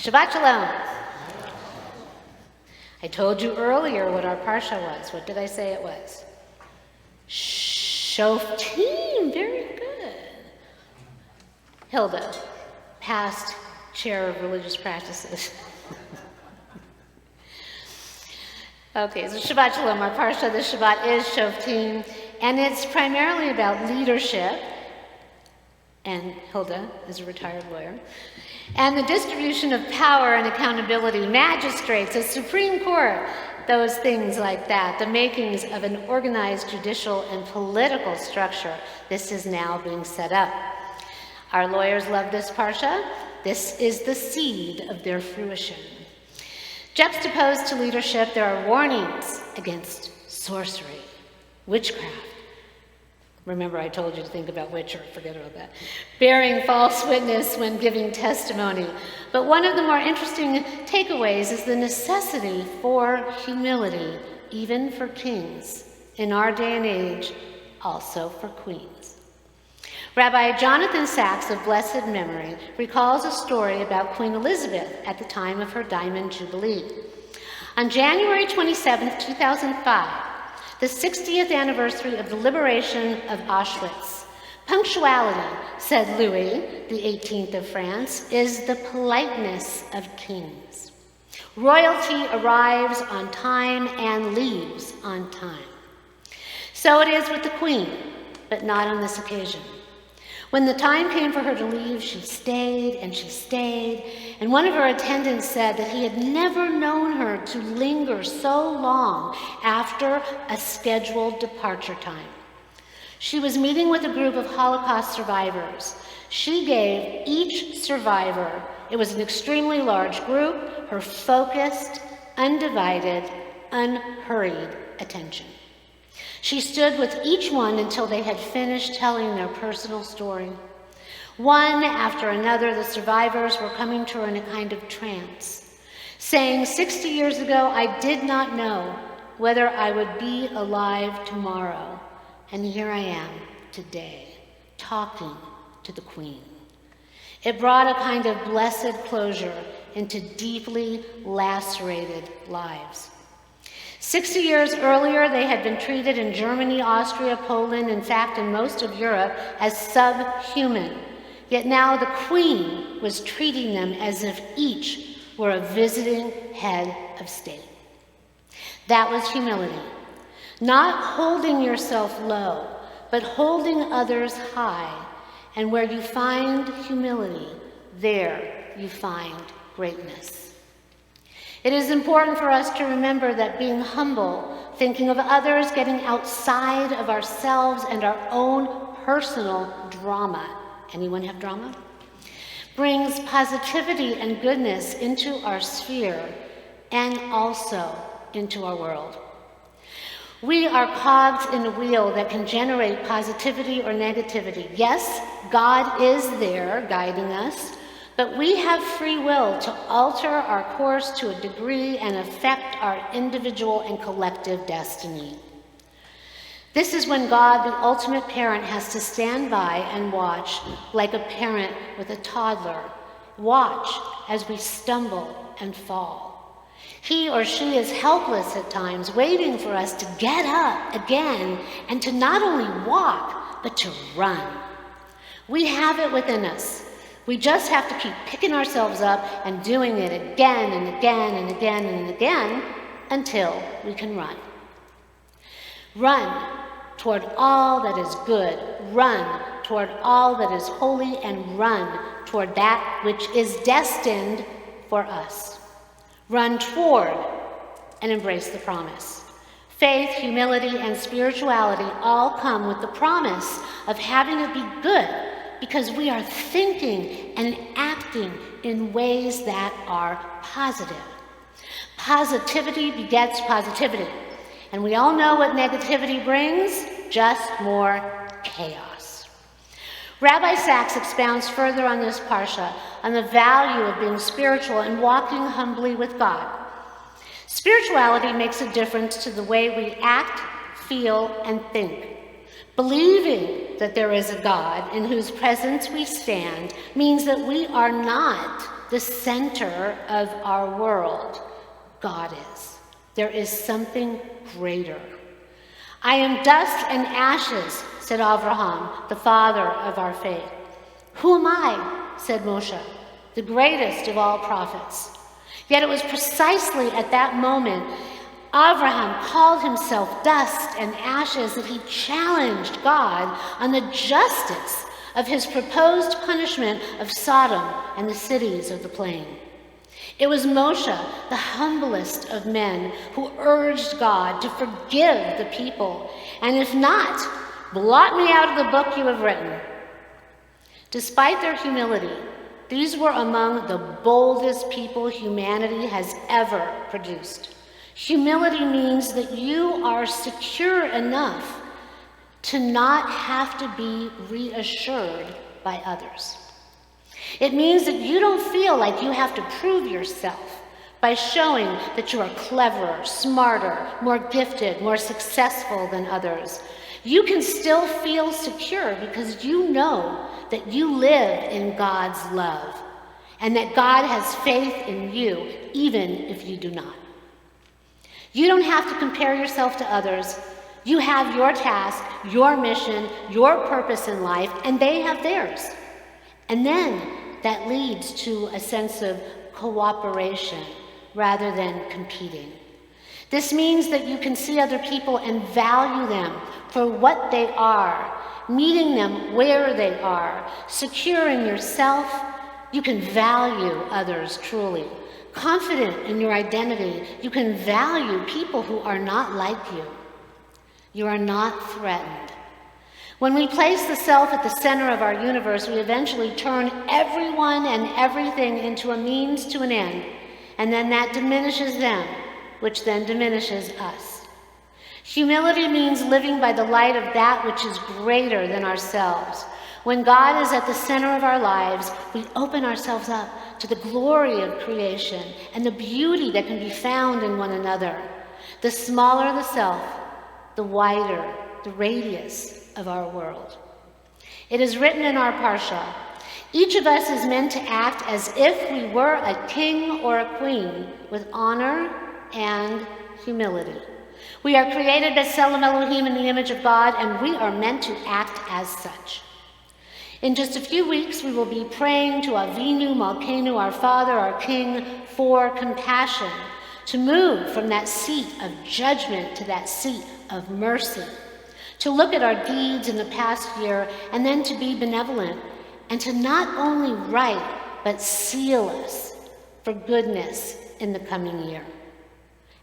Shabbat Shalom. I told you earlier what our parsha was. What did I say it was? Shoftim. Very good. Hilda, past chair of religious practices. Okay, so Shabbat Shalom. Our parsha this Shabbat is Shoftim, and it's primarily about leadership. And Hilda is a retired lawyer. And the distribution of power and accountability, magistrates, a Supreme Court, those things like that, the makings of an organized judicial and political structure. This is now being set up. Our lawyers love this parsha. This is the seed of their fruition. Juxtaposed to leadership, there are warnings against sorcery, witchcraft. Remember, I told you to think about witch, or forget about that. Bearing false witness when giving testimony. But one of the more interesting takeaways is the necessity for humility, even for kings. In our day and age, also for queens. Rabbi Jonathan Sacks of blessed memory recalls a story about Queen Elizabeth at the time of her Diamond Jubilee. On January 27, 2005, the 60th anniversary of the liberation of Auschwitz. Punctuality, said Louis, the 18th of France, is the politeness of kings. Royalty arrives on time and leaves on time. So it is with the Queen, but not on this occasion. When the time came for her to leave, she stayed, and one of her attendants said that he had never known her to linger so long after a scheduled departure time. She was meeting with a group of Holocaust survivors. She gave each survivor, it was an extremely large group, her focused, undivided, unhurried attention. She stood with each one until they had finished telling their personal story. One after another, the survivors were coming to her in a kind of trance, saying, 60 years ago, I did not know whether I would be alive tomorrow. And here I am today, talking to the Queen. It brought a kind of blessed closure into deeply lacerated lives. 60 years earlier, they had been treated in Germany, Austria, Poland, in fact, in most of Europe, as subhuman. Yet now the Queen was treating them as if each were a visiting head of state. That was humility. Not holding yourself low, but holding others high. And where you find humility, there you find greatness. It is important for us to remember that being humble, thinking of others, getting outside of ourselves and our own personal drama. Anyone have drama? Brings positivity and goodness into our sphere and also into our world. We are cogs in a wheel that can generate positivity or negativity. Yes, God is there guiding us, but we have free will to alter our course to a degree and affect our individual and collective destiny. This is when God, the ultimate parent, has to stand by and watch like a parent with a toddler. Watch as we stumble and fall. He or she is helpless at times, waiting for us to get up again and to not only walk, but to run. We have it within us. We just have to keep picking ourselves up and doing it again and again and again and again until we can run. Run toward all that is good. Run toward all that is holy, and run toward that which is destined for us. Run toward and embrace the promise. Faith, humility, and spirituality all come with the promise of having it be good, because we are thinking and acting in ways that are positive. Positivity begets positivity. And we all know what negativity brings, just more chaos. Rabbi Sacks expounds further on this parsha, on the value of being spiritual and walking humbly with God. Spirituality makes a difference to the way we act, feel, and think. Believing that there is a God in whose presence we stand means that we are not the center of our world. God is. There is something greater. I am dust and ashes, said Avraham, the father of our faith. Who am I, said Moshe, the greatest of all prophets. Yet it was precisely at that moment Avraham called himself dust and ashes that he challenged God on the justice of his proposed punishment of Sodom and the cities of the plain. It was Moshe, the humblest of men, who urged God to forgive the people, and if not, blot me out of the book you have written. Despite their humility, these were among the boldest people humanity has ever produced. Humility means that you are secure enough to not have to be reassured by others. It means that you don't feel like you have to prove yourself by showing that you are cleverer, smarter, more gifted, more successful than others. You can still feel secure because you know that you live in God's love and that God has faith in you, even if you do not. You don't have to compare yourself to others. You have your task, your mission, your purpose in life, and they have theirs. And then that leads to a sense of cooperation rather than competing. This means that you can see other people and value them for what they are, meeting them where they are, secure in yourself. You can value others truly. Confident in your identity, you can value people who are not like you. You are not threatened. When we place the self at the center of our universe, we eventually turn everyone and everything into a means to an end, and then that diminishes them, which then diminishes us. Humility means living by the light of that which is greater than ourselves. When God is at the center of our lives, we open ourselves up to the glory of creation and the beauty that can be found in one another. The smaller the self, the wider the radius of our world. It is written in our Parsha, each of us is meant to act as if we were a king or a queen with honor and humility. We are created B'Tselem Elohim in the image of God, and we are meant to act as such. In just a few weeks, we will be praying to Avinu Malkeinu, our Father, our King, for compassion, to move from that seat of judgment to that seat of mercy, to look at our deeds in the past year and then to be benevolent, and to not only write, but seal us for goodness in the coming year.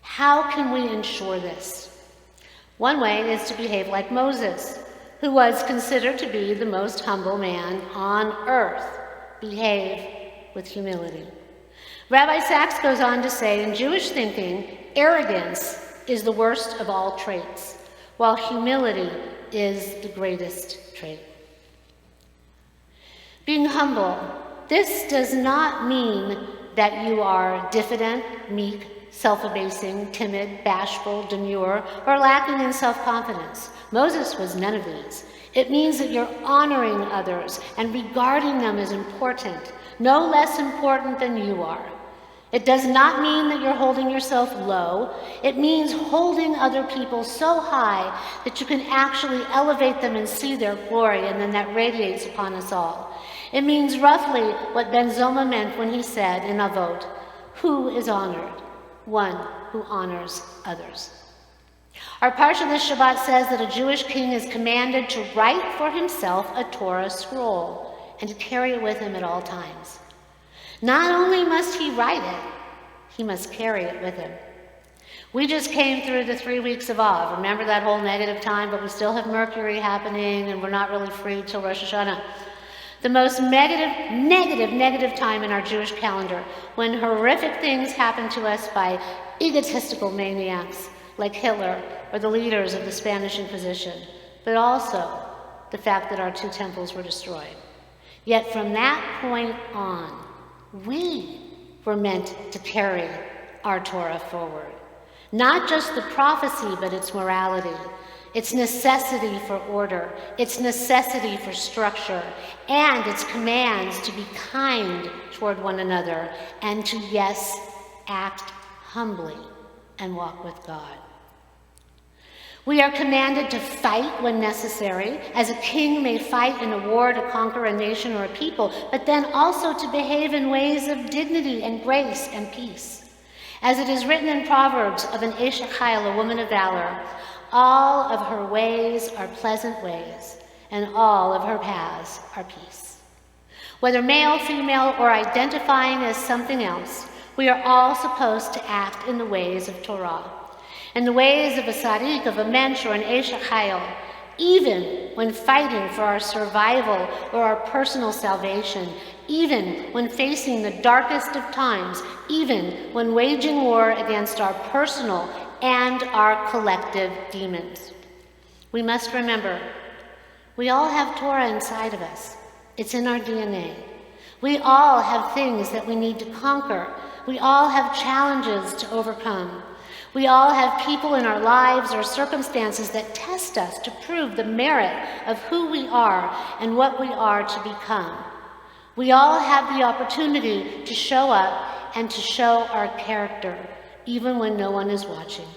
How can we ensure this? One way is to behave like Moses, who was considered to be the most humble man on earth. Behave with humility. Rabbi Sachs goes on to say, in Jewish thinking, arrogance is the worst of all traits, while humility is the greatest trait. Being humble, this does not mean that you are diffident, meek, self-abasing, timid, bashful, demure, or lacking in self-confidence. Moses was none of these. It means that you're honoring others and regarding them as important, no less important than you are. It does not mean that you're holding yourself low. It means holding other people so high that you can actually elevate them and see their glory, and then that radiates upon us all. It means roughly what Ben Zoma meant when he said in Avot, who is honored? One who honors others. Our Parsha this Shabbat says that a Jewish king is commanded to write for himself a Torah scroll and to carry it with him at all times. Not only must he write it, he must carry it with him. We just came through the 3 weeks of Av. Remember that whole negative time, but we still have Mercury happening and we're not really free till Rosh Hashanah. The most negative time in our Jewish calendar, when horrific things happen to us by egotistical maniacs like Hitler or the leaders of the Spanish Inquisition, but also the fact that our 2 temples were destroyed. Yet from that point on, we were meant to carry our Torah forward. Not just the prophecy, but its morality, its necessity for order, its necessity for structure, and its commands to be kind toward one another and to, yes, act humbly and walk with God. We are commanded to fight when necessary, as a king may fight in a war to conquer a nation or a people, but then also to behave in ways of dignity and grace and peace. As it is written in Proverbs of an Eshet Chayil, a woman of valor, all of her ways are pleasant ways, and all of her paths are peace. Whether male, female, or identifying as something else, we are all supposed to act in the ways of Torah, in the ways of a Sarik, of a Mensch, or an Eshet Chayil, even when fighting for our survival or our personal salvation, even when facing the darkest of times, even when waging war against our personal and our collective demons. We must remember, we all have Torah inside of us. It's in our DNA. We all have things that we need to conquer. We all have challenges to overcome. We all have people in our lives or circumstances that test us to prove the merit of who we are and what we are to become. We all have the opportunity to show up and to show our character, even when no one is watching.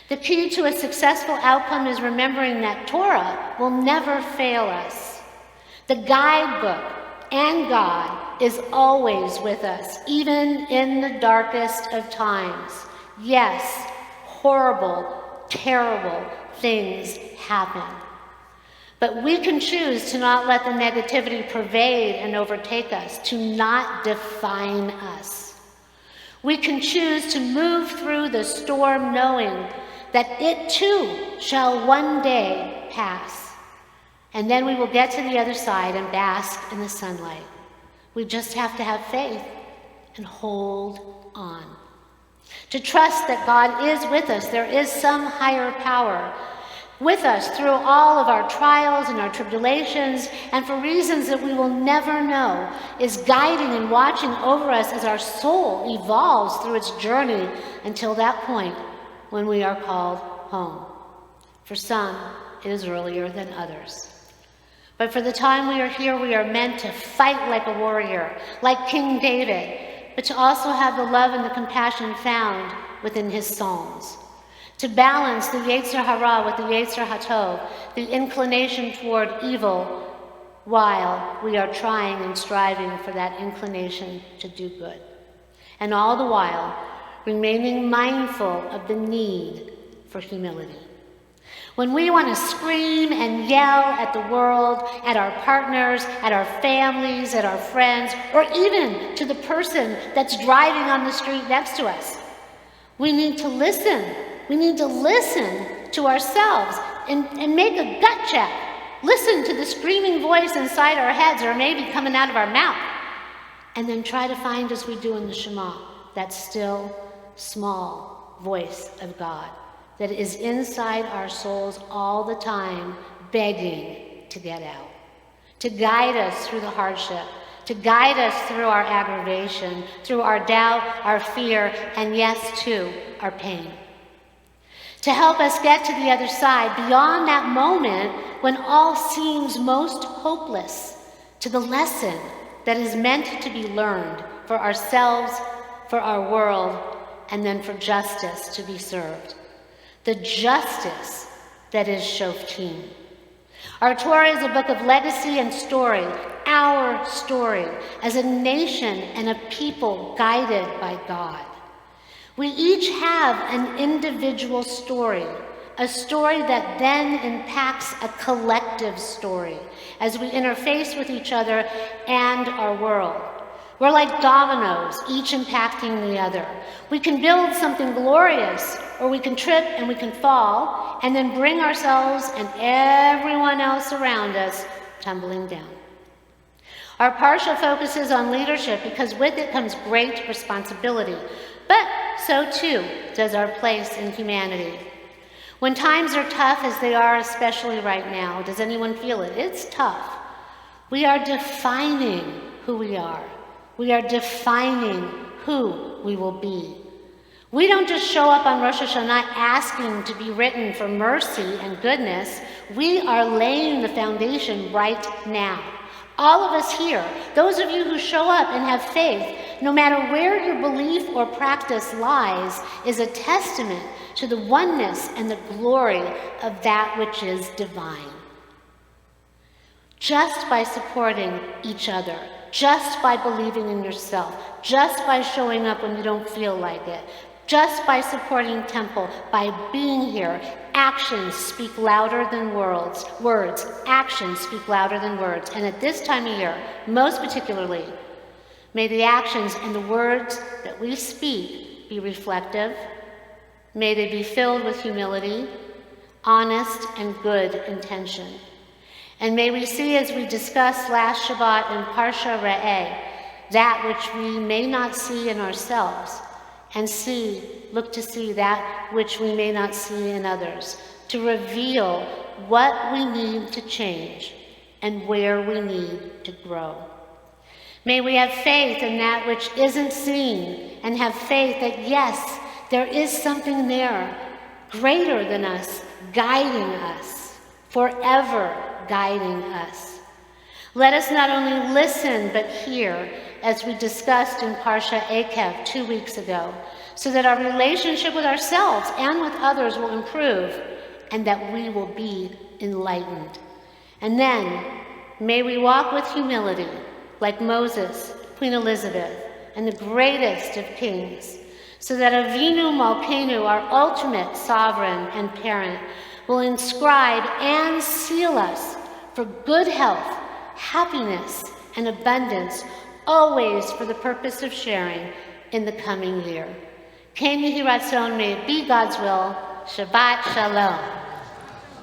The key to a successful outcome is remembering that Torah will never fail us. The guidebook and God is always with us, even in the darkest of times. Yes, horrible, terrible things happen. But we can choose to not let the negativity pervade and overtake us, to not define us. We can choose to move through the storm knowing that it too shall one day pass. And then we will get to the other side and bask in the sunlight. We just have to have faith and hold on. To trust that God is with us. There is some higher power with us through all of our trials and our tribulations, and for reasons that we will never know, is guiding and watching over us as our soul evolves through its journey until that point when we are called home. For some, it is earlier than others. But for the time we are here, we are meant to fight like a warrior, like King David, but to also have the love and the compassion found within his Psalms. To balance the Yetzer Hara with the Yetzer HaTov, the inclination toward evil, while we are trying and striving for that inclination to do good. And all the while, remaining mindful of the need for humility. When we want to scream and yell at the world, at our partners, at our families, at our friends, or even to the person that's driving on the street next to us, we need to listen. We need to listen to ourselves and make a gut check. Listen to the screaming voice inside our heads or maybe coming out of our mouth. And then try to find, as we do in the Shema, that still, small voice of God that is inside our souls all the time, begging to get out, to guide us through the hardship, to guide us through our aggravation, through our doubt, our fear, and yes, too, our pain. To help us get to the other side, beyond that moment when all seems most hopeless, to the lesson that is meant to be learned for ourselves, for our world, and then for justice to be served. The justice that is Shoftim. Our Torah is a book of legacy and story, our story, as a nation and a people guided by God. We each have an individual story, a story that then impacts a collective story as we interface with each other and our world. We're like dominoes, each impacting the other. We can build something glorious, or we can trip and we can fall, and then bring ourselves and everyone else around us tumbling down. Our parsha focuses on leadership because with it comes great responsibility, but so too does our place in humanity. When times are tough, as they are especially right now, does anyone feel it? It's tough. We are defining who we are. We are defining who we will be. We don't just show up on Rosh Hashanah asking to be written for mercy and goodness. We are laying the foundation right now. All of us here, those of you who show up and have faith, no matter where your belief or practice lies, is a testament to the oneness and the glory of that which is divine. Just by supporting each other, just by believing in yourself, just by showing up when you don't feel like it, just by supporting Temple, by being here, actions speak louder than words. Actions speak louder than words. And at this time of year, most particularly, may the actions and the words that we speak be reflective. May they be filled with humility, honest, and good intention. And may we see, as we discussed last Shabbat in Parsha Re'eh, that which we may not see in ourselves, and look to see that which we may not see in others, to reveal what we need to change and where we need to grow. May we have faith in that which isn't seen, and have faith that, yes, there is something there, greater than us, guiding us, forever guiding us. Let us not only listen, but hear, as we discussed in Parsha Ekev 2 weeks ago, so that our relationship with ourselves and with others will improve, and that we will be enlightened. And then, may we walk with humility, like Moses, Queen Elizabeth, and the greatest of kings, so that Avinu Malkeinu, our ultimate sovereign and parent, will inscribe and seal us for good health, happiness, and abundance, always for the purpose of sharing in the coming year. Ken Yehi Ratzon, may it be God's will. Shabbat Shalom.